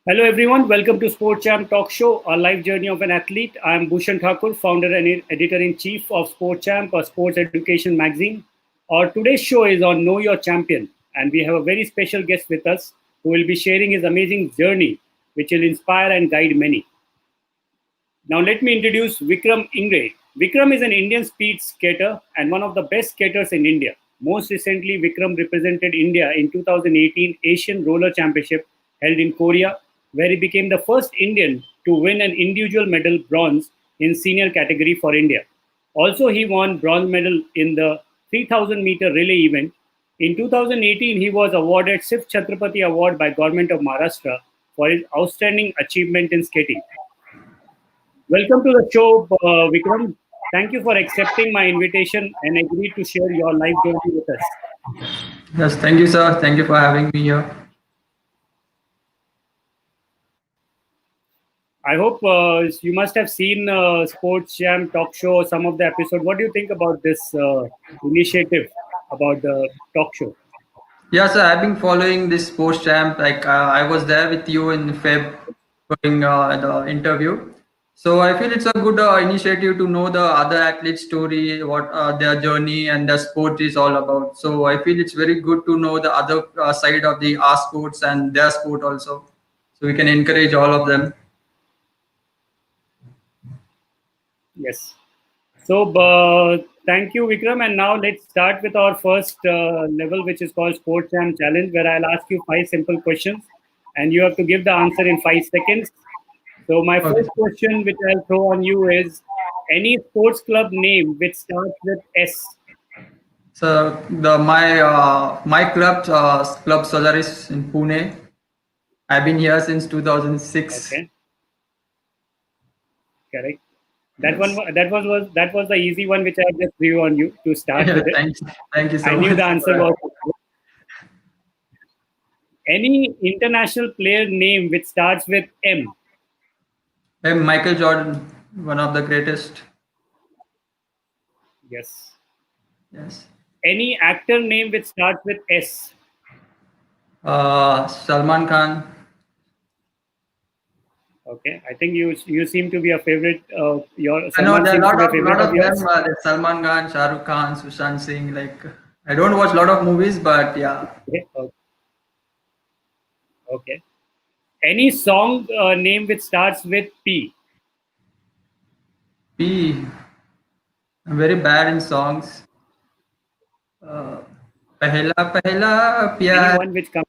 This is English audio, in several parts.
Hello everyone, welcome to Sport Champ Talk Show, a live journey of an athlete. I am Bhushan Thakur, founder and editor-in-chief of Sport Champ, a sports education magazine. Our today's show is on Know Your Champion, and we have a very special guest with us who will be sharing his amazing journey, which will inspire and guide many. Now let me introduce Vikram Ingale. Vikram is an Indian speed skater and one of the best skaters in India. Most recently, Vikram represented India in 2018 Asian Roller Championship held in Korea, where he became the first Indian to win an individual medal bronze in senior category for India. Also, he won bronze medal in the 3000-meter relay event. In 2018, he was awarded Sif Chhatrapati Award by Government of Maharashtra for his outstanding achievement in skating. Welcome to the show, Vikram. Thank you for accepting my invitation and agreed to share your life journey with us. Yes, thank you, sir. Thank you for having me here. I hope you must have seen Sports Jam talk show, some of the episode. What do you think about this initiative about the talk show? Yeah, sir. I've been following this post champ. I was there with you in Feb during the interview. So I feel it's a good initiative to know the other athletes' story, what their journey and their sport is all about. So I feel it's very good to know the other side of the our sports and their sport also. So we can encourage all of them. Yes. So, thank you, Vikram. And now let's start with our first level, which is called Sports Jam Challenge, where I'll ask you five simple questions and you have to give the answer in 5 seconds. So, my Okay. first question, which I'll throw on you, is any sports club name which starts with S? So my club Solaris in Pune. I've been here since 2006. Okay, correct. Yes. That was the easy one, which I just threw on you to start Yeah, with it. thank you I so knew much the for answer that. was any international player name which starts with M. Hey, Michael Jordan, one of the greatest. Yes. Yes. Any actor name which starts with S. Salman Khan. Okay, I think you seem to be a favorite. Your I know Salman there are seems to be a lot favorite of of them. yours. There's Salman Khan, Shah Rukh Khan, Sushant Singh. Like I don't watch a lot of movies, but yeah. Okay, okay. Any song name which starts with P. P. I'm very bad in songs. Uh, Pehla Pehla Pyar. Anyone which comes.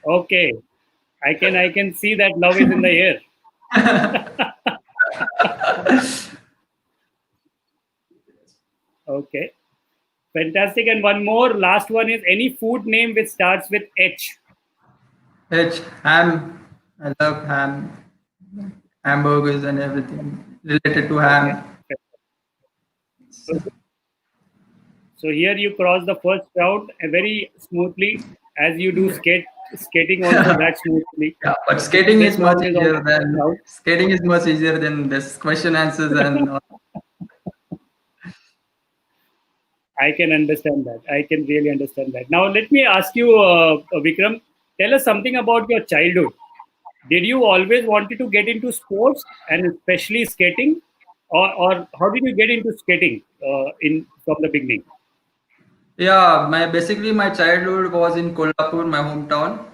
Okay, I can see that love is in the air. Okay, fantastic. And one more, last one is any food name which starts with H. H. Ham. I love ham. Hamburgers and everything related to Okay. ham. So, so here you cross the first round very smoothly as you do skating also that smoothly. Yeah, but So this round is also first round. skating is much easier than this question answers and I can understand that. I can really understand that. Now let me ask you, Vikram, tell us something about your childhood. Did you always wanted to get into sports and especially skating, or how did you get into skating in from the beginning? yeah, my basically my childhood was in Kolhapur, my hometown,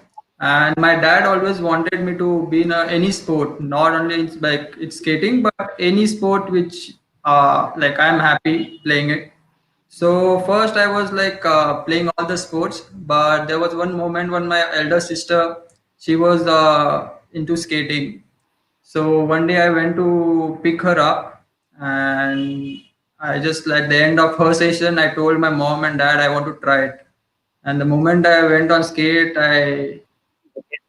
and my dad always wanted me to be in any sport, not only it's like it's skating, but any sport which like I'm happy playing it. So first I was like playing all the sports, but there was one moment when my elder sister she was into skating. So one day I went to pick her up, and I just at the end of her session, I told my mom and dad I want to try it. And the moment I went on skate, I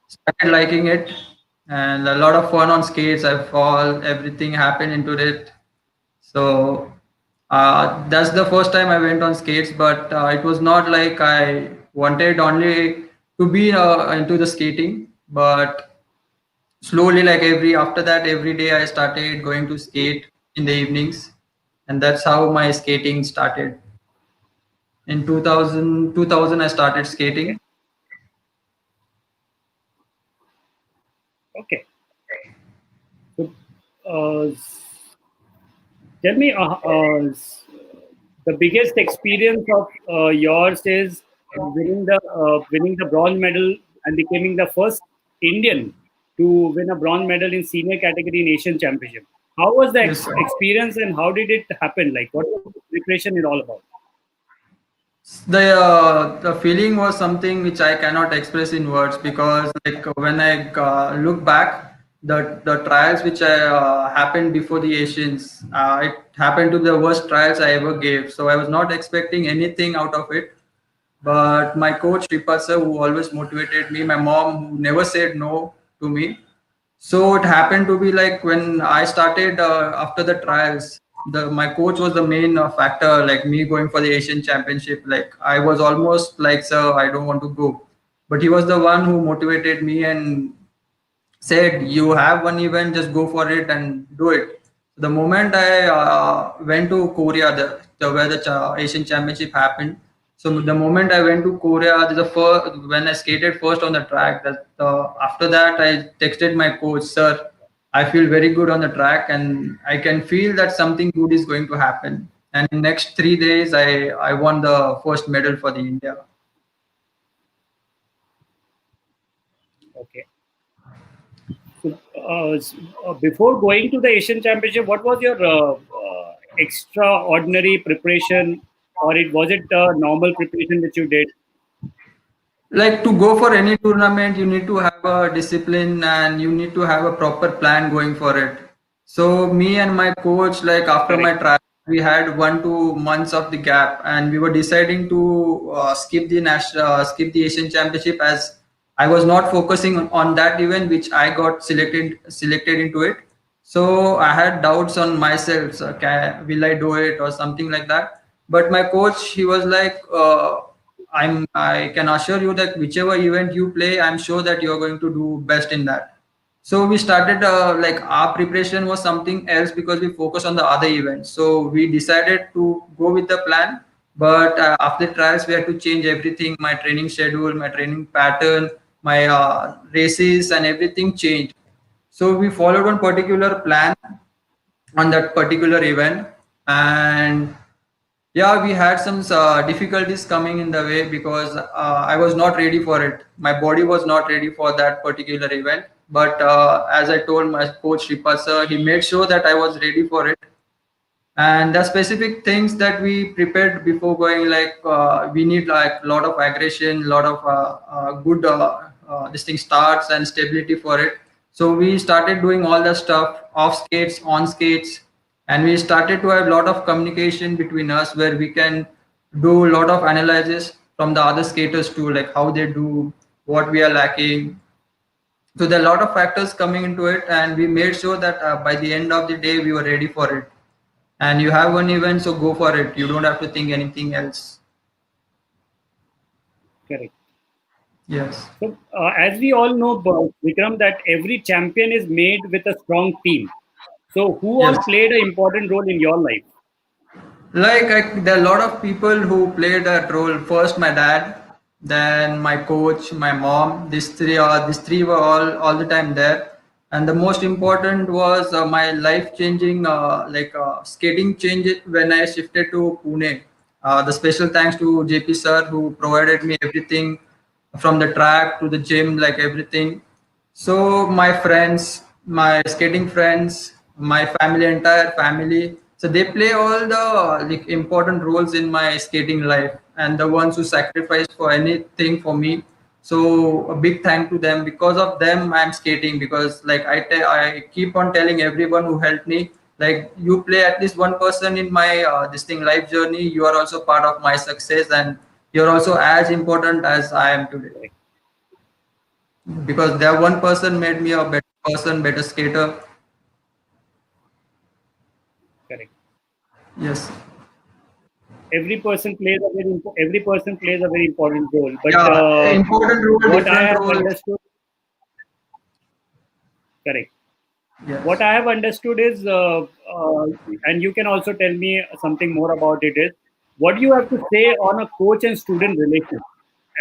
started liking it, and a lot of fun on skates. I fall, everything happened into it. So that's the first time I went on skates, but it was not like I wanted only to be into the skating, but slowly like every after that every day I started going to skate in the evenings, and that's how my skating started. In 2000 I started Okay. skating. Okay. So, tell me, the biggest experience of yours is winning the bronze medal and becoming the first Indian to win a bronze medal in senior category in Asian Championship. How was the Yes, sir. experience and how did it happen? Like, what was the preparation it all about? The feeling was something which I cannot express in words, because like when I look back, the trials which I happened before the Asians, it happened to the worst trials I ever gave. So I was not expecting anything out of it. But my coach Ripasa, who always motivated me, my mom who never said no to me. So it happened to be like when I started after the trials, the my coach was the main factor, like me going for the Asian Championship. Like I was almost like, sir, I don't want to go, but he was the one who motivated me and said, you have one event, just go for it and do it. The moment I went to Korea, where the Asian Championship happened. So the moment I went to Korea, the first when I skated first on the track, after that I texted my coach, sir, I feel very good on the track and I can feel that something good is going to happen. And in next 3 days, I won the first medal for the India. Okay. So, before going to the Asian Championship, what was your extraordinary preparation, or was it normal preparation which you did? Like to go for any tournament, you need to have a discipline and you need to have a proper plan going for it. So me and my coach, like after my Correct. trial, we had 1 2 months of the gap, and we were deciding to skip the Asian Championship, as I was not focusing on that event, which I got selected into it. So I had doubts on myself. So will I do it or something like that? But my coach, he was like, I can assure you that whichever event you play, I'm sure that you're going to do best in that. So we started like our preparation was something else because we focus on the other events. So we decided to go with the plan, but after trials we had to change everything. My training schedule, my training pattern, my races, and everything changed. So we followed one particular plan on that particular event, and yeah, we had some difficulties coming in the way because I was not ready for it. My body was not ready for that particular event. But as I told my coach Ripasa, he made sure that I was ready for it. And the specific things that we prepared before going, like we need like a lot of aggression, lot of good this thing starts and stability for it. So we started doing all the stuff off skates, on skates, and we started to have a lot of communication between us where we can do a lot of analysis from the other skaters too, like how they do, what we are lacking. So there are a lot of factors coming into it, and we made sure that by the end of the day we were ready for it. And you have one event, so go for it. You don't have to think anything else. Correct. Yes. So, as we all know, Vikram, that every champion is made with a strong team. So, who all Yes. played an important role in your life? There are a lot of people who played that role. First, my dad, then my coach, my mom. These three were all the time there. And the most important was my life changing, skating change when I shifted to Pune. The special thanks to JP sir, who provided me everything from the track to the gym, like everything. So my friends, my skating friends, my family, entire family, so they play all the like important roles in my skating life, and the ones who sacrifice for anything for me. So a big thank to them. Because of them, I'm skating. Because like I keep on telling everyone who helped me, like you play at least one person in my this thing life journey. You are also part of my success, and you're also as important as I am today, Correct. because that one person made me a better person, better skater. Correct. Yes. Every person plays a very important role. But Yeah, important role, what I different have role. understood, correct. What Yes. I have understood is, and you can also tell me something more about it, is what you have to say on a coach and student relation.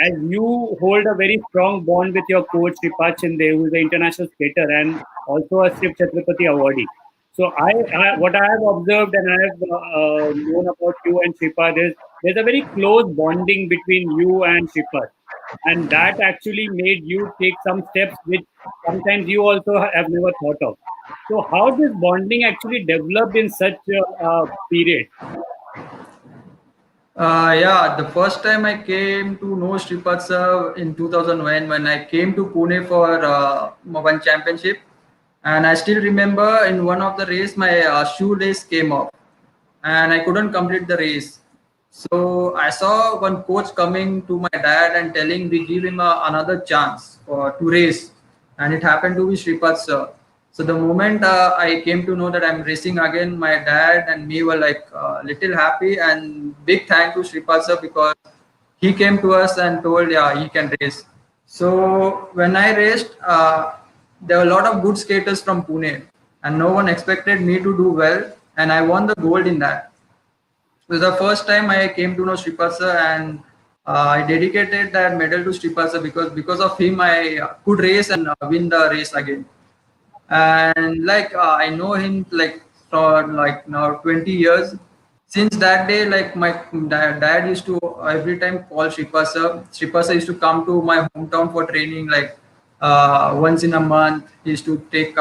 as you hold a very strong bond with your coach Shripad Shinde, who is an international skater and also a Shiv Chhatrapati awardee. So what I have observed and I have known about you and Shripad is there's a very close bonding between you and Shripad, and that actually made you take some steps which sometimes you also have never thought of. So how this bonding actually developed in such a period? Yeah, the first time I came to know Shripad sir in 2001 when I came to Pune for one championship, and I still remember in one of the race my shoelace came off, and I couldn't complete the race. So I saw one coach coming to my dad and telling we give him another chance to race, and it happened to be Shripad sir. So the moment I came to know that I'm racing again, my dad and me were like little happy, and big thank to Shripad sir because he came to us and told yeah he can race. So when I raced, there were a lot of good skaters from Pune, and no one expected me to do well, and I won the gold in that. It was the first time I came to know Shripad sir, and I dedicated that medal to Shripad sir because of him I could race and win the race again. And like I know him like for like now 20 years. Since that day, like my dad used to every time call Shripasa. Shripasa used to come to my hometown for training like once in a month. He used to take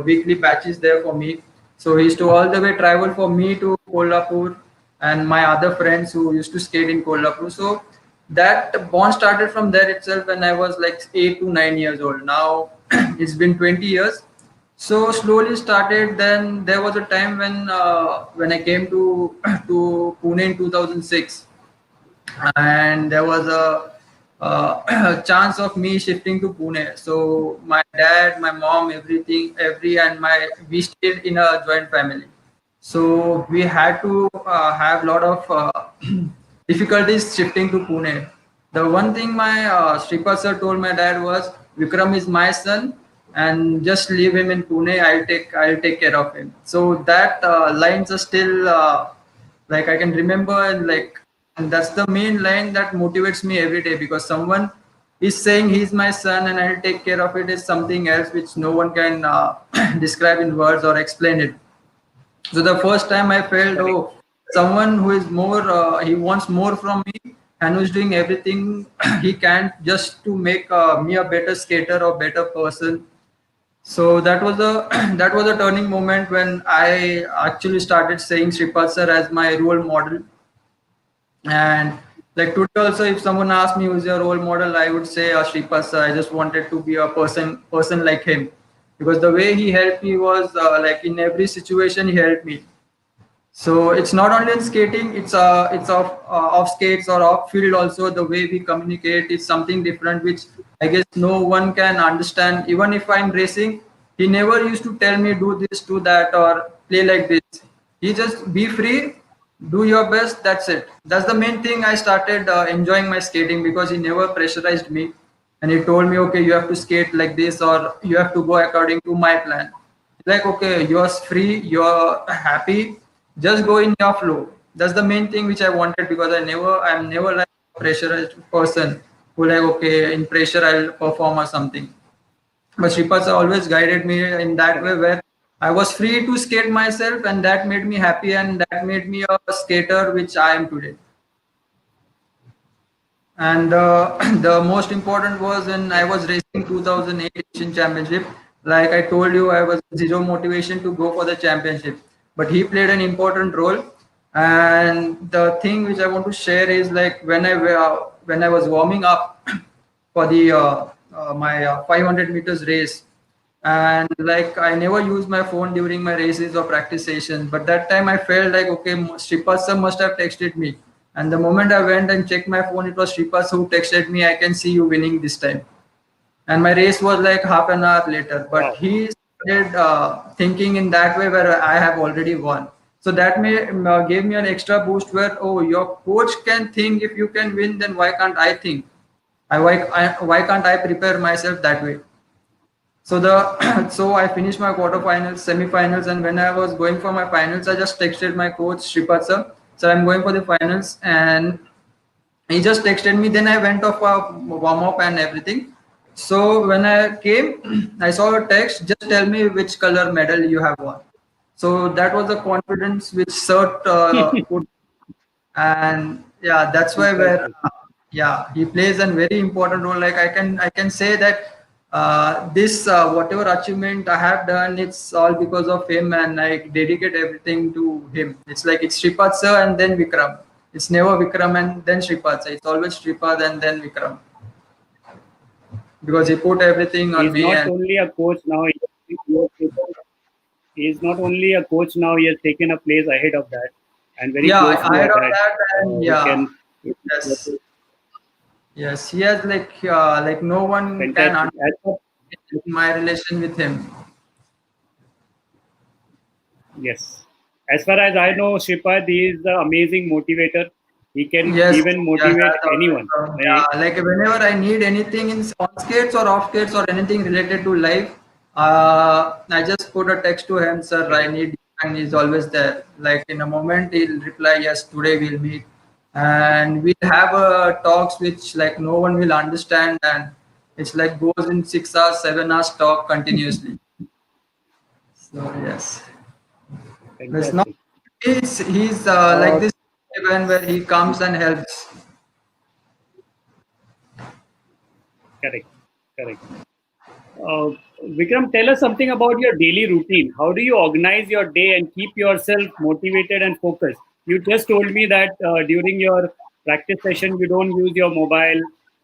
weekly batches there for me. So he used to all the way travel for me to Kolhapur and my other friends who used to skate in Kolhapur. So that bond started from there itself when I was like 8 to 9 years old. Now it's been 20 years. So slowly started. Then there was a time when I came to to Pune in 2006, and there was a chance of me shifting to Pune. So my dad, my mom, everything, and we stayed in a joint family. So we had to have a lot of difficulties shifting to Pune. The one thing my Shripad sir told my dad was, Vikram is my son, and just leave him in Pune. I'll take care of him. So that lines are still like I can remember, and that's the main line that motivates me every day because someone is saying he's my son and I'll take care of it is something else which no one can describe in words or explain it. So the first time I felt, Correct. oh, someone who is more, he wants more from me and who's doing everything he can just to make me a better skater or better person. So that was a that was a turning moment when I actually started saying Shripad sir as my role model. And like today also, if someone asks me who's your role model, I would say Shripad sir. I just wanted to be a person like him because the way he helped me was like in every situation he helped me. So it's not only in skating; it's off skates or off field also. The way we communicate is something different, which I guess no one can understand. Even if I'm racing, he never used to tell me do this, do that, or play like this. He just be free, do your best. That's it. That's the main thing. I started enjoying my skating because he never pressurized me, and he told me, okay, you have to skate like this, or you have to go according to my plan. Like okay, you're free, you're happy, just go in your flow. That's the main thing which I wanted because I'm never like a pressurized person who like okay in pressure I'll perform or something. But Shripad always guided me in that way where I was free to skate myself, and that made me happy, and that made me a skater which I am today. And the most important was when I was racing 2008 Asian Championship. Like I told you, I was zero motivation to go for the championship, but he played an important role. And the thing which I want to share is like when I was warming up for the my 500 meters race, and like I never use my phone during my races or practice sessions, but that time I felt like okay, Shripad must have texted me, and the moment I went and checked my phone, it was Shripad who texted me, I can see you winning this time. And my race was like half an hour later, but Wow. he started thinking in that way where I have already won. So that gave me an extra boost where oh, your coach can think if you can win, then why can't I think? Why can't I prepare myself that way? So the so I finished my quarterfinals, semifinals, and when I was going for my finals, I just texted my coach Shripad sir. So I'm going for the finals, and He just texted me. Then I went off a warm up and everything. So when I came, I saw a text, just tell me which color medal you have won. So that was the confidence which Sir put. And yeah, that's why where Fantastic. yeah, he plays a very important role. Like I can say that this whatever achievement I have done, it's all because of him, and I dedicate everything to him. It's like it's Shripad sir and then Vikram. It's never Vikram and then Shripad sir. It's always Shripad and then Vikram, because he put everything on He's me. not And only a coach now. He is not only a coach now. He has taken a place ahead of that, and very yeah, close to I heard our of dad, that. And who yeah, can. yes, yes, he has like no one can Fantastic. As understand for, my relation with him. yes. As far as I know, Shripad, he is the amazing motivator. He can Yes, even yes, motivate that's anyone. always, yeah. Like whenever I need anything in on skates or off skates or anything related to life, I just put a text to him, sir. I Correct. need, and he's always there. Like in a moment, he'll reply, yes, today we'll meet, and we'll have talks which like no one will understand, and it's like goes in 6 hours, 7 hours talk continuously. So yes, there's not. Fantastic. He's like Uh, this event where he comes and helps. correct. Correct. Uh, Vikram, tell us something about your daily routine. How do you organize your day and keep yourself motivated and focused? You just told me that during your practice session you don't use your mobile,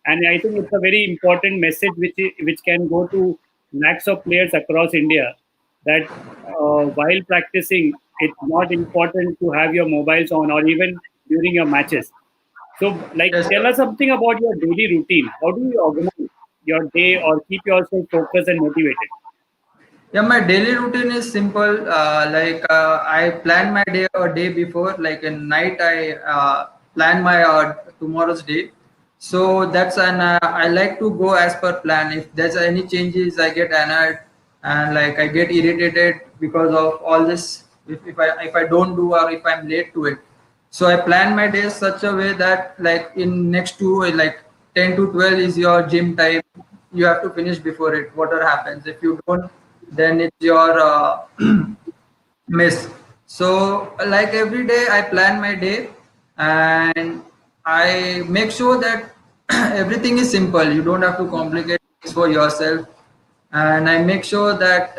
and I think it's a very important message which can go to lakhs of players across India, that while practicing, it's not important to have your mobiles on, or even during your matches. So, like, Yes, tell us something about your daily routine. How do you organize your day or keep yourself focused and motivated? yeah, my daily routine is simple. I plan my day a day before. Like in night, I plan my tomorrow's day. So that's an I like to go as per plan. If there's any changes, I get annoyed and like I get irritated because of all this. If I don't do or if I'm late to it, so I plan my day such a way that like in next two like 10 to 12 is your gym time. You have to finish before it. Whatever happens, if you don't, then it's your miss. So like every day I plan my day, and I make sure that everything is simple. You don't have to complicate things for yourself. And I make sure that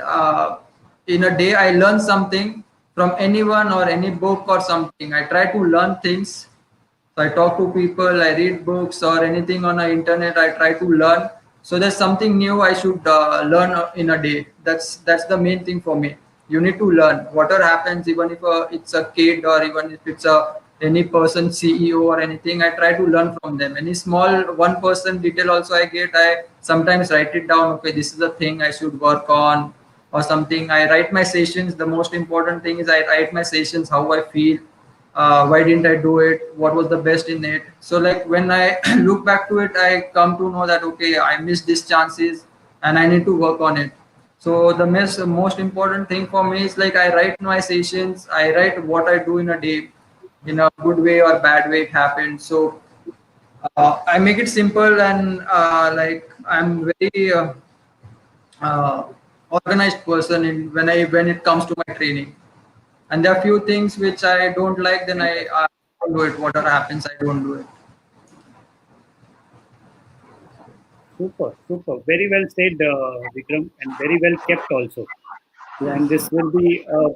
in a day I learn something from anyone or any book or something. I try to learn things. So I talk to people, I read books or anything on the internet. I try to learn. So there's something new I should learn in a day. That's the main thing for me. You need to learn whatever happens, even if it's a kid or even if it's a any person CEO or anything. I try to learn from them. Any small one person detail also I get. I sometimes write it down. Okay, this is the thing I should work on or something. I write my sessions. The most important thing is I write my sessions how I feel, why didn't I do it, what was the best in it. So like when I look back to it, I come to know that okay, I missed these chances and I need to work on it. So the most important thing for me is like I write my sessions, I write what I do in a day, in a good way or bad way it happened. So I make it simple, and like I'm very uh, organized person in when it comes to my training. And there are few things which I don't like, then Fantastic. I don't do it. Whatever happens, I don't do it. Super, super. Very well said, Vikram, and very well kept also. Yes. And this will be a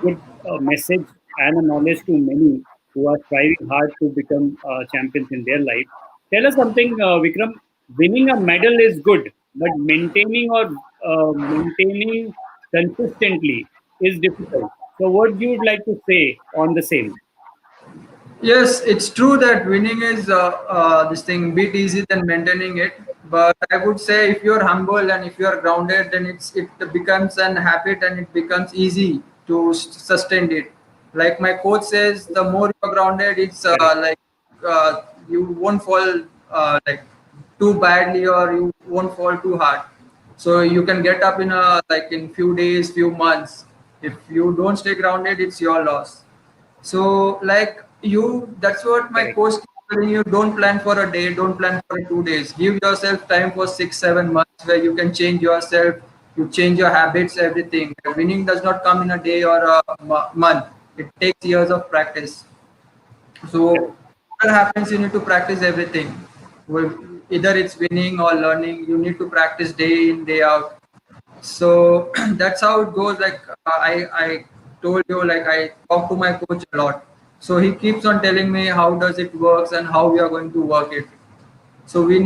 good message and a knowledge to many who are striving hard to become champions in their life. Tell us something, Vikram. Winning a medal is good, but maintaining consistently is difficult. So, what you would like to say on the same? Yes, it's true that winning is this thing bit easy than maintaining it. But I would say if you're humble and if you're grounded, then it becomes an habit and it becomes easy to sustain it. Like my coach says, the more you're grounded, it's Correct. like you won't fall like too badly or you won't fall too hard. So you can get up in a like in few days, few months. If you don't stay grounded, it's your loss. So like That's what my Correct. coach keeps telling you, don't plan for a day, don't plan for 2 days. Give yourself time for 6 7 months where you can change yourself, you change your habits, everything. Winning does not come in a day or a month. It takes years of practice. So Correct. what happens, you need to practice everything. Well, either it's winning or learning, you need to practice day in, day out. So that's how it goes. Like I told you, like I talk to my coach a lot. So he keeps on telling me how does it works and how we are going to work it. So we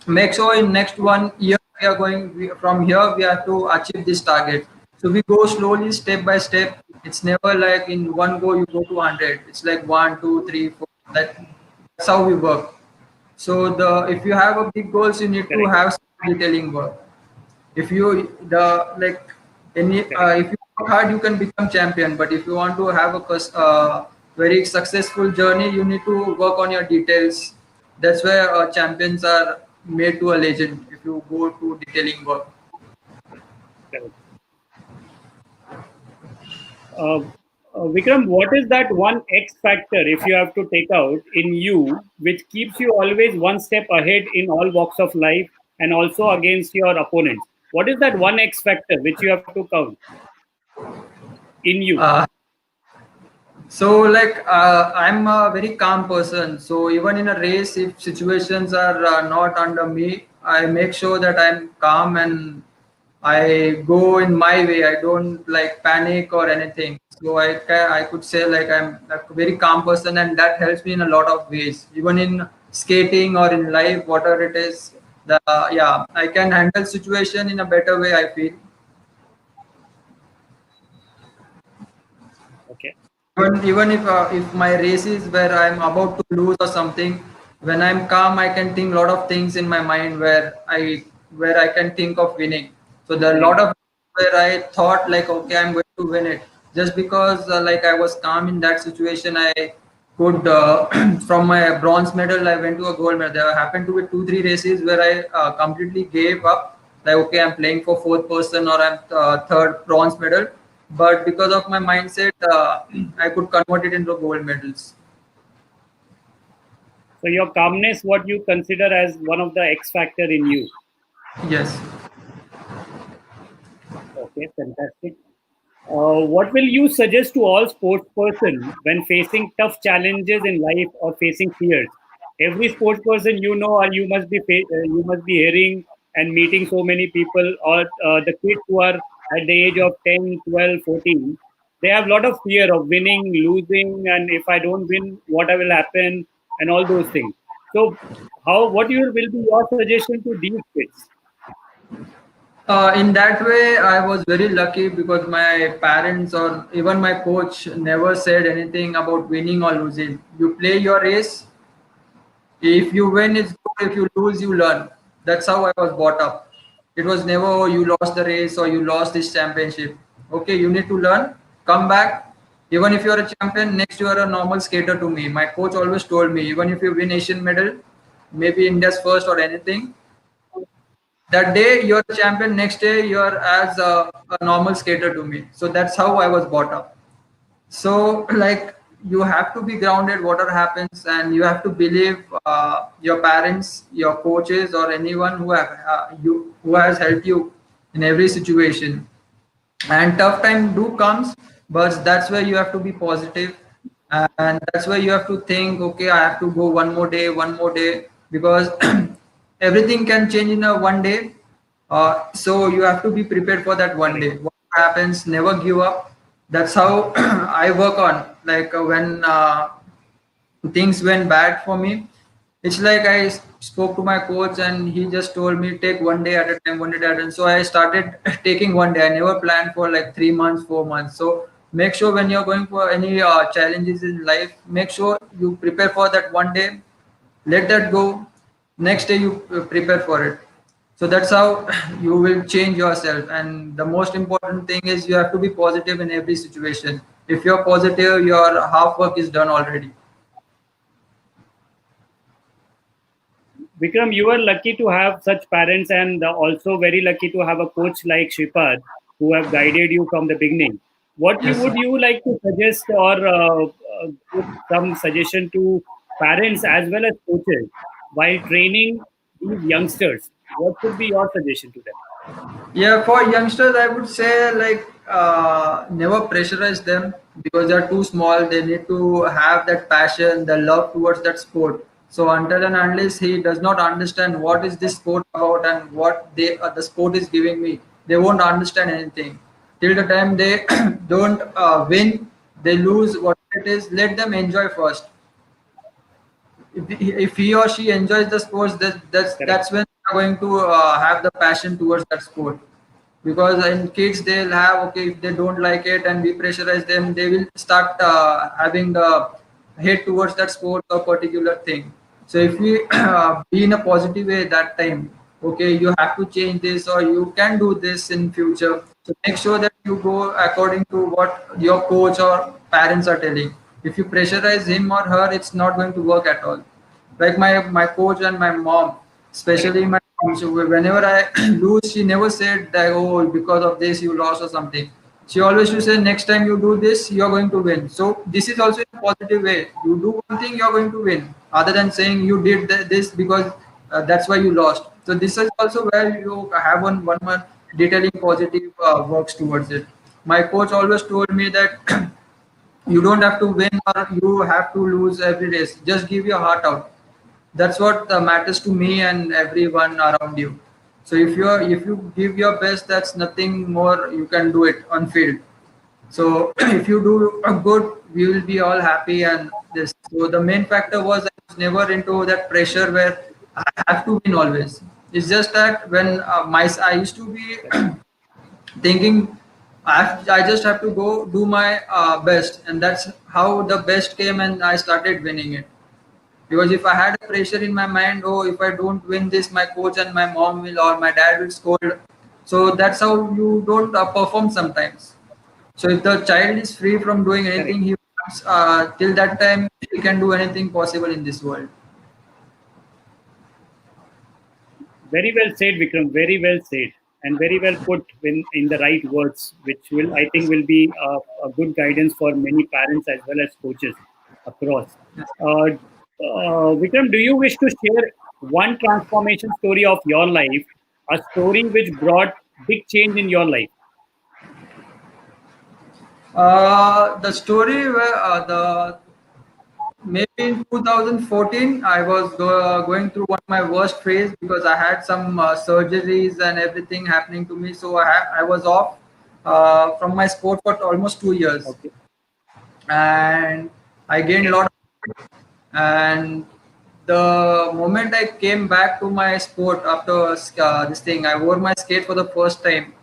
make sure in next 1 year we are from here we have to achieve this target. So we go slowly, step by step. It's never like in one go you go to 100. It's like 1 2 3 4. That's how we work. So the if you have a big goals, you need to Correct. have some detailing work. If you the like any Correct. if you work hard, you can become champion. But if you want to have a very successful journey, you need to work on your details. That's where champions are made to a legend. If you go to detailing work. Correct. Uh, Vikram, what is that one X factor, if you have to take out in you, which keeps you always one step ahead in all walks of life and also against your opponents? What is that one X factor which you have to count in you? uh, So like I'm a very calm person. So even in a race, if situations are not under me, I make sure that I'm calm and I go in my way. I don't like panic or anything. So I could say like I'm like a very calm person, and that helps me in a lot of ways. Even in skating or in life, whatever it is, yeah, I can handle situation in a better way, I feel. Okay. Even if my race is where I'm about to lose or something, when I'm calm, I can think a lot of things in my mind where I can think of winning. So there are a Winning. lot of where I thought like, okay, I'm going to win it, just because like I was calm in that situation. I could from my bronze medal I went to a gold medal. There happened to be 2 3 races where I completely gave up, like okay, I'm playing for fourth person or I'm third bronze medal, but because of my mindset, I could convert it into gold medals. So your calmness, what you consider as one of the X factor in you. Yes. Okay, fantastic. What will you suggest to all sports person when facing tough challenges in life or facing fears? Every sports person you know, or you must be hearing and meeting so many people, or the kids who are at the age of 10, 12, 14. They have a lot of fear of winning, losing, and if I don't win, what will happen, and all those things. So, will be your suggestion to these kids? In that way, I was very lucky because my parents or even my coach never said anything about winning or losing. You play your race. If you win, it's good. If you lose, you learn. That's how I was brought up. It was never, oh, you lost the race or you lost this championship. Okay, you need to learn, come back. Even if you're a champion, next you are a normal skater to me. My coach always told me, even if you win Asian medal, maybe India's first or anything, that day you're a champion, next day you're as a normal skater to me. So that's how I was brought up. So like you have to be grounded whatever happens, and you have to believe your parents, your coaches, or anyone who has helped you in every situation. And tough time do comes, but that's where you have to be positive, and that's where you have to think, okay, I have to go one more day, because everything can change in a 1 day. So you have to be prepared for that one Correct. day. What happens, never give up. That's how I work on, like when things went bad for me, it's like I spoke to my coach and he just told me take 1 day at a time, 1 day at a time. So I started taking 1 day. I never planned for like 3 months, 4 months. So make sure when you're going for any challenges in life, make sure you prepare for that 1 day, let that go. Next day you prepare for it. So that's how you will change yourself. And the most important thing is you have to be positive in every situation. If you're positive, your half work is done already. Vikram, you are lucky to have such parents and also very lucky to have a coach like Shripad who have guided you from the beginning. What you Yes, sir. would you like to suggest or give some suggestion to parents as well as coaches while training these youngsters? What would be your suggestion to them? Yeah, for youngsters, I would say like never pressurize them because they're too small. They need to have that passion, the love towards that sport. So until and unless he does not understand what is this sport about and what the sport is giving me, they won't understand anything. Till the time they don't win, they lose, what it is. Let them enjoy first. If he or she enjoys the sports, Correct. that's when they're going to have the passion towards that sport. Because in kids they'll have, okay, if they don't like it and we pressurize them, they will start having the hate towards that sport or particular thing. So if we be in a positive way that time, okay, you have to change this or you can do this in future, so make sure that you go according to what your coach or parents are telling. If you pressurize him or her, it's not going to work at all. Like my coach and my mom, Correct. especially my mom, so whenever I lose, she never said that, oh, because of this you lost or something. She always used to say, next time you do this, you're going to win. So this is also a positive way. You do one thing, you're going to win, other than saying you did this because that's why you lost. So this is also where you have one more detailing positive works towards it. My coach always told me that you don't have to win or you have to lose every race, just give your heart out. That's what matters to me and everyone around you. So if you give your best, that's nothing more you can do it on field. So if you do a good, we will be all happy. And this, so the main factor was I was never into that pressure where I have to win always. It's just that when I used to be Correct. thinking I just have to go do my best, and that's how the best came, and I started winning it. Because if I had a pressure in my mind, oh, if I don't win this, my coach and my mom will or my dad will scold. So that's how you don't perform sometimes. So if the child is free from doing Correct. anything he wants, till that time he can do anything possible in this world. Very well said, Vikram. Very well said, and very well put in the right words, which will I think will be a good guidance for many parents as well as coaches across. Vikram, do you wish to share one transformation story of your life, a story which brought big change in your life? The story where the maybe in 2014, I was going through one of my worst phase because I had some surgeries and everything happening to me. So I was off from my sport for almost 2 years, Okay. and I gained a Okay. lot. And the moment I came back to my sport after this thing, I wore my skate for the first time.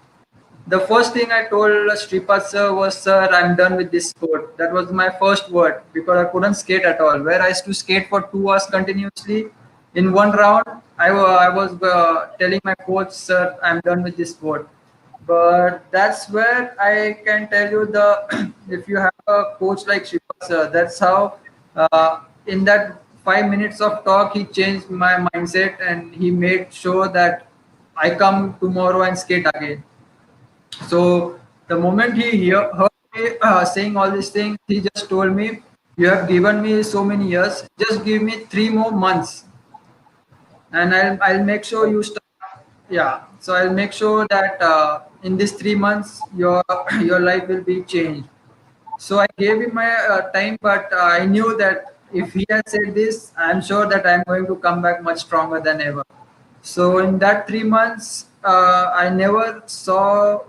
The first thing I told Sripad sir was, "Sir, I'm done with this sport." That was my first word because I couldn't skate at all. Where I used to skate for 2 hours continuously in one round, I was telling my coach, "Sir, I'm done with this sport." But that's where I can tell you the if you have a coach like Sripad sir, that's how in that 5 minutes of talk he changed my mindset and he made sure that I come tomorrow and skate again. So the moment heard me saying all these things, he just told me, "You have given me so many years. Just give me 3 more months, and I'll make sure Okay. you start." Yeah. So I'll make sure that in these 3 months your your life will be changed. So I gave him my time, but I knew that if he had said this, I'm sure that I'm going to come back much stronger than ever. So in that 3 months, I never saw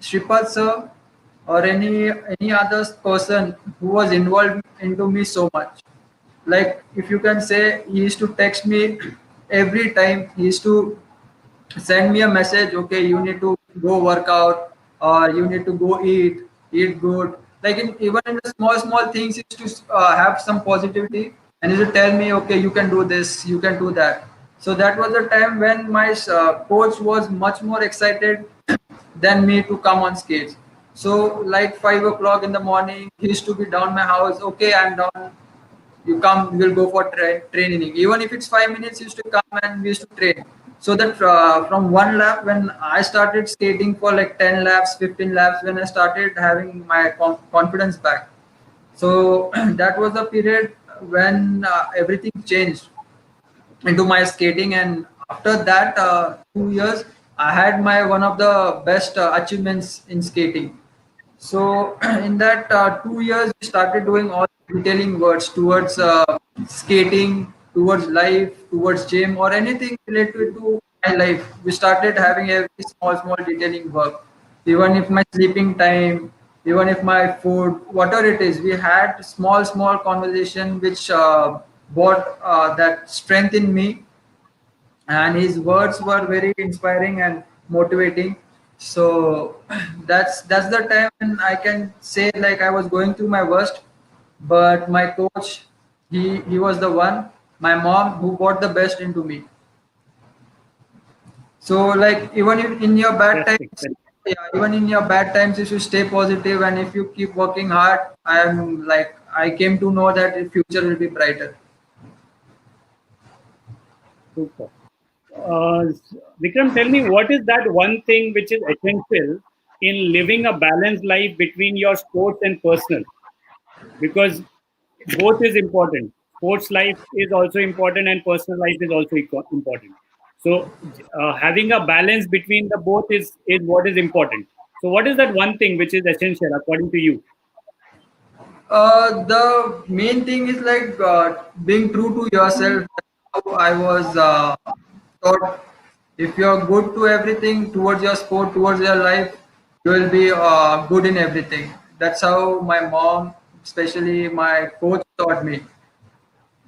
Shripad sir or any other person who was involved into me so much. Like if you can say, he used to text me every time. He used to send me a message, okay, you need to go work out or you need to go eat good. Like even in the small things, he used to have some positivity and he used to tell me, okay, you can do this, you can do that. So that was the time when my coach was much more excited than me to come on skates. So like 5 o'clock in the morning, he used to be down my house, okay, I'm down, you come, we will go for training. Even if it's 5 minutes, he used to come and we used to train. So that from one lap, when I started skating for like 10 laps, 15 laps, when I started having my confidence back. So that was the period when everything changed into my skating, and after that 2 years I had my one of the best achievements in skating. So in that 2 years, we started doing all detailing words towards skating, towards life, towards gym, or anything related to my life. We started having every small detailing work. Even if my sleeping time, even if my food, whatever it is, we had small conversation which brought that strength in me, and his words were very inspiring and motivating. So that's the time when I can say like I was going through my worst, but my coach, he was the one, my mom, who brought the best into me. So like even if in your bad Fantastic. times, yeah, even in your bad times, you should stay positive, and if you keep working hard, I came to know that the future will be brighter. Super. Uh, Vikram, tell me, what is that one thing which is essential in living a balanced life between your sports and personal? Because both is important. Sports life is also important, and personal life is also important. So, having a balance between the both is what is important. So, what is that one thing which is essential according to you? The main thing is like being true to yourself. How I was taught. If you're good to everything towards your sport, towards your life, you will be good in everything. That's how my mom, especially my coach, taught me.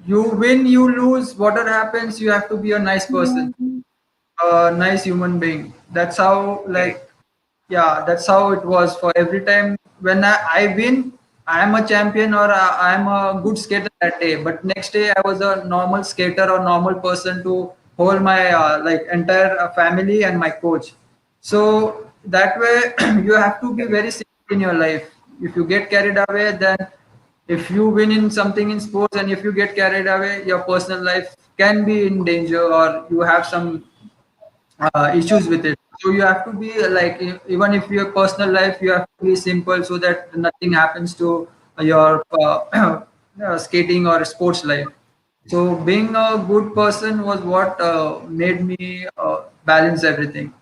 You win, you lose, whatever happens, you have to be a nice person, a nice human being. That's how, Correct. like, yeah, that's how it was for every time when I win, I am a champion, or I am a good skater that day. But next day, I was a normal skater or normal person to hold my like entire family and my coach. So that way, you have to be very simple in your life. If you get carried away, then if you win in something in sports, and if you get carried away, your personal life can be in danger, or you have some issues with it. So you have to be like even if your personal life, you have to be simple so that nothing happens to your skating or sports life. So being a good person was what made me balance everything.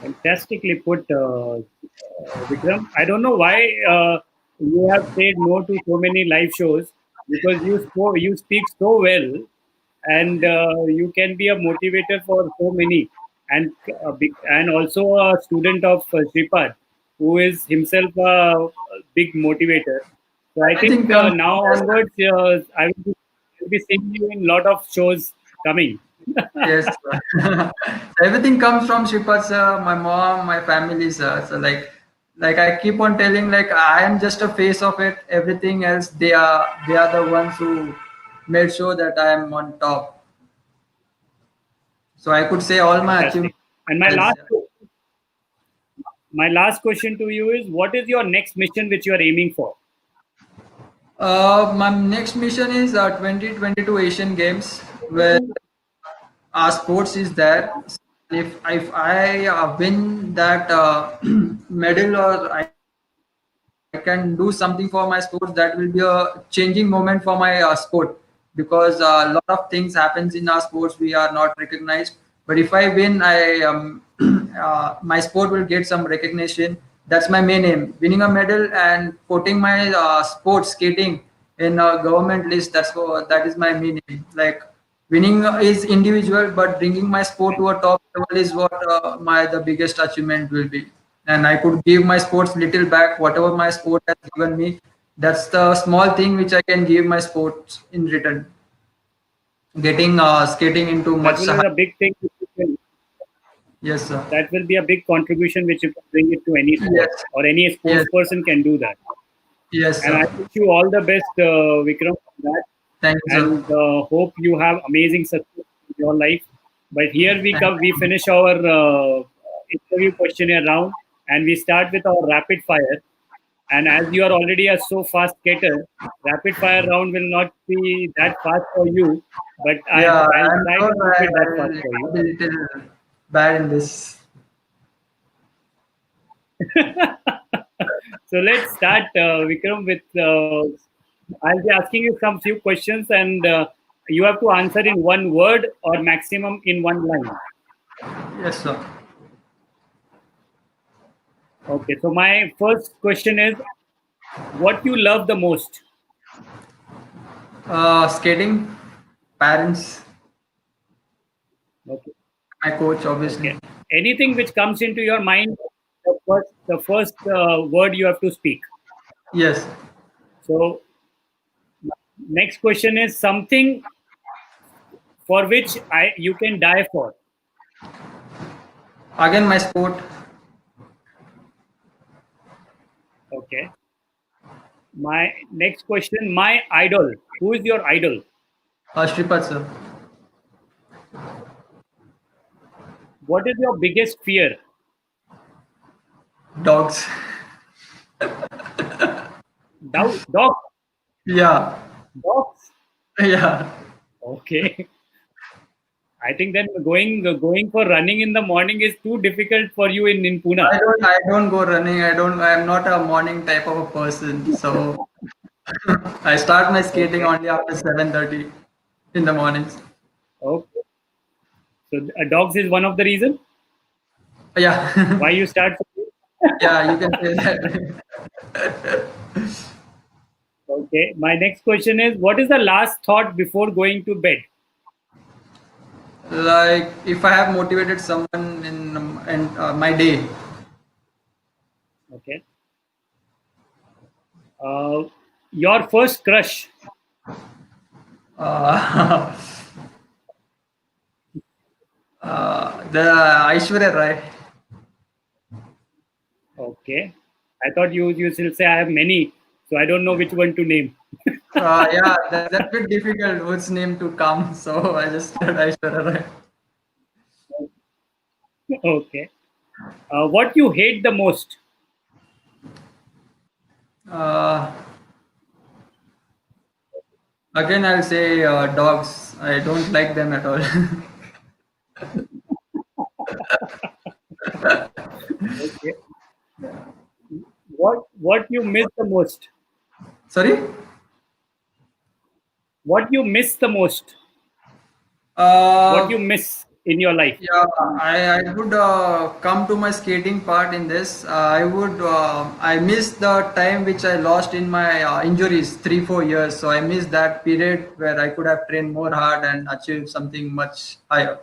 Fantastically put, Vikram. I don't know why you have said no to so many live shows, because you speak so well, and you can be a motivator for so many, and and also a student of Shripad, who is himself a big motivator. So I Everything think comes now yes, onwards, will be seeing you in a lot of shows coming. yes, sir. Everything comes from Shripat sir, my mom, my family, sir. So like I keep on telling, like I am just a face of it. Everything else, they are the ones who made sure that I am on top. So I could say all my Fantastic. achievements. And Else, yeah. my last question to you is, what is your next mission which you are aiming for? My next mission is 2022 Asian Games, where our sports is there. If I win that medal, or I can do something for my sports, that will be a changing moment for my sport, because a lot of things happens in our sports we are not recognized. But if I win, my sport will get some recognition. That's my main aim: winning a medal and putting my sports skating in a government list. That is my main aim. Like winning is individual, but bringing my sport to a top level is what my the biggest achievement will be. And I could give my sports little back, whatever my sport has given me. That's the small thing which I can give my sports in return. Getting skating into That much will be high. the big thing. Yes, sir. That will be a big contribution which you can bring it to any sport, Yes, or any sports yes, person can do that. yes, And I sir. wish you all the best, Vikram, for that, Thank you, sir. and hope you have amazing success in your life. But here we Thank come, we finish our interview questionnaire round, and we start with our rapid fire. And as you are already a so fast skater, rapid fire round will not be that fast for you, but Yeah, I'll I'm try to sure keep it that fast for you. I'll be little bad in this. So let's start, Vikram, with I'll be asking you some few questions, and you have to answer in one word or maximum in one line. Yes, sir. Okay. So my first question is, what you love the most? Skating, parents, Okay. my coach, obviously. Okay. Anything which comes into your mind, the first word you have to speak. Yes. So next question is something for which I you can die for. Again, my sport, Okay. My next question, my idol. Who is your idol? Shripat, sir. What is your biggest fear? Dogs. Dog. Yeah. Dogs. Yeah. Okay. I think then going for running in the morning is too difficult for you in Pune. I don't go running. I'm not a morning type of a person. So I start my skating Okay. only after 7:30 in the mornings. Okay. So dogs is one of the reason Yeah. why you start. Yeah, you can say that. Okay. My next question is, what is the last thought before going to bed? Like if I have motivated someone in my day, Okay. Uh, your first crush. uh, the Aishwarya Rai. Okay. I thought you still say I have many, so I don't know which one to name. Yeah, that's a bit difficult. Whose name to come? So I just said Aishwarya Rai. Okay. What you hate the most? Uh, Again, I'll say dogs. I don't like them at all. Okay. What you miss the most? Sorry. What you miss the most? What Uh, you miss in your life? Yeah, I would come to my skating part in this. I miss the time which I lost in my injuries, 3 4 years. So I miss that period where I could have trained more hard and achieved something much higher.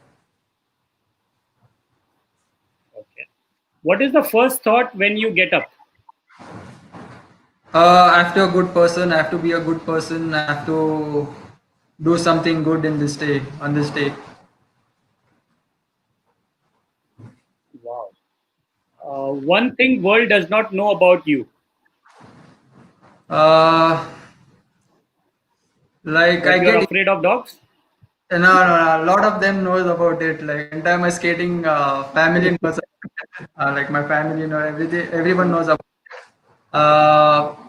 Okay. What is the first thought when you get up? I have to a good person. I have to be a good person. I have to do something good in this day, on this day. Wow. One thing world does not know about you. Uh, like That I you are get afraid of dogs. no, no, no. A lot of them knows about it. Like entire my skating family knows. Like my family know everything. Everyone knows about.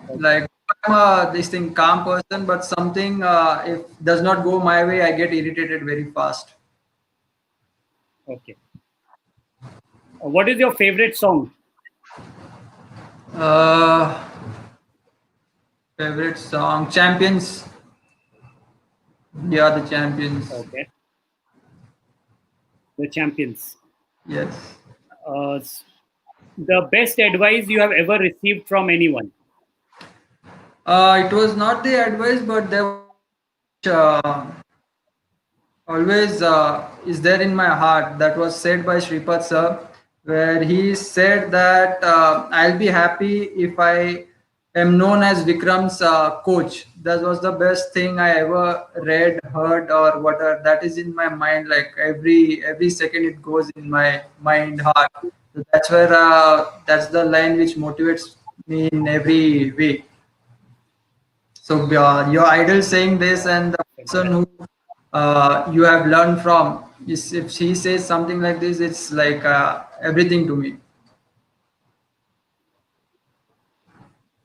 Okay. Like I'm this thing calm person, but something if does not go my way, I get irritated very fast. Okay. What is your favorite song? Uh, Favorite song, Champions. Yeah, the champions. Okay. The Champions. Yes. Uh, the best advice you have ever received from anyone. It was not the advice, but there always is there in my heart that was said by Shripad sir, where he said that I'll be happy if I am known as Vikram's coach. That was the best thing I ever read, heard, or whatever. That is in my mind. Like every second, it goes in my mind, heart. So that's where that's the line which motivates me in every way. So your idol saying this, and the person Fantastic. who you have learned from, is if he says something like this, it's like everything to me.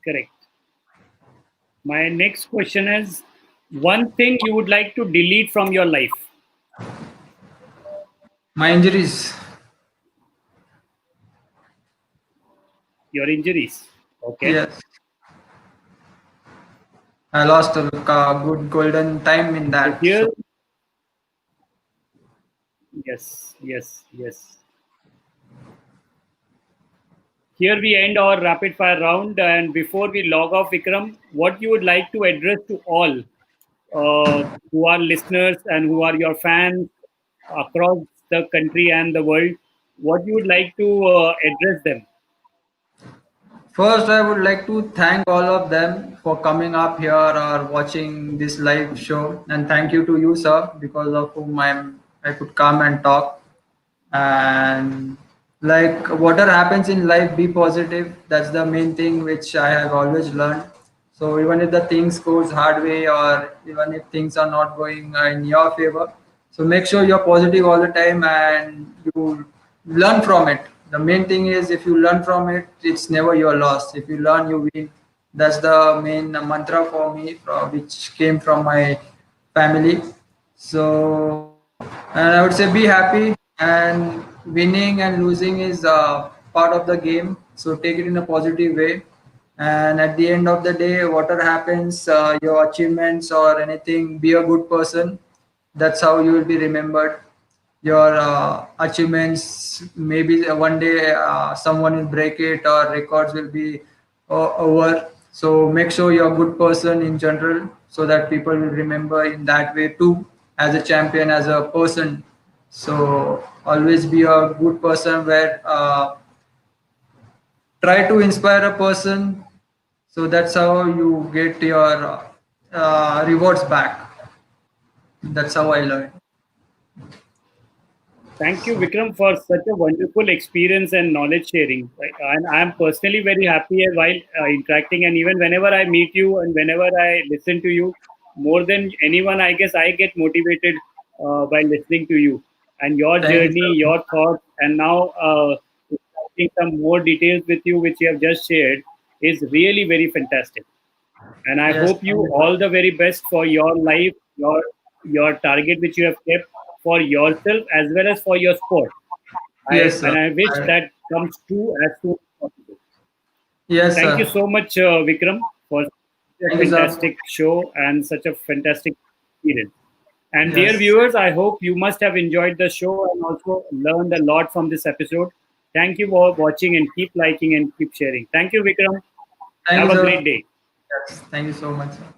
Correct. My next question is one thing you would like to delete from your life. My injuries. Your injuries. Okay. Yes, I lost a good golden time in So that. here, So yes, yes, yes. Here we end our rapid fire round. And before we log off, Vikram, what you would like to address to all who are listeners and who are your fans across the country and the world? What you would like to address them? first, I would like to thank all of them for coming up here or watching this live show, and thank you to you, sir, because of whom I could come and talk. And like whatever happens in life, be positive. That's the main thing which I have always learned. So even if the things goes hard way or even if things are not going in your favor, so make sure you're positive all the time and you learn from it. The main thing is if you learn from it, it's never your loss. If you learn, you win. That's the main mantra for me, which came from my family. So, and I would say be happy, and winning and losing is part of the game. So take it in a positive way. And at the end of the day, whatever happens, your achievements or anything, be a good person. That's how you will be remembered. Your achievements, maybe one day someone will break it or records will be over. So make sure you're a good person in general so that people will remember in that way too, as a champion, as a person. So always be a good person where try to inspire a person. So that's how you get your rewards back. That's how I learned. Thank you, Vikram, for such a wonderful experience and knowledge sharing. And I'm personally very happy while interacting. And even whenever I meet you and whenever I listen to you, more than anyone, I guess I get motivated by listening to you and your Thank you, journey, sir. your thoughts, and now discussing some more details with you, which you have just shared, is really very fantastic. And I Yes, hope thank you you, sir. all the very best for your life, your target which you have kept for yourself as well as for your sport. Yes, sir. I wish I- that comes true as soon as possible. yes, Thank you sir. so much, Vikram, for such a Thank you, sir. fantastic show and such a fantastic experience. And dear Yes. viewers, I hope you must have enjoyed the show and also learned a lot from this episode. Thank you for watching and keep liking and keep sharing. Thank you, Vikram. Thank Have you, a sir. great day. Yes. Thank you so much, sir.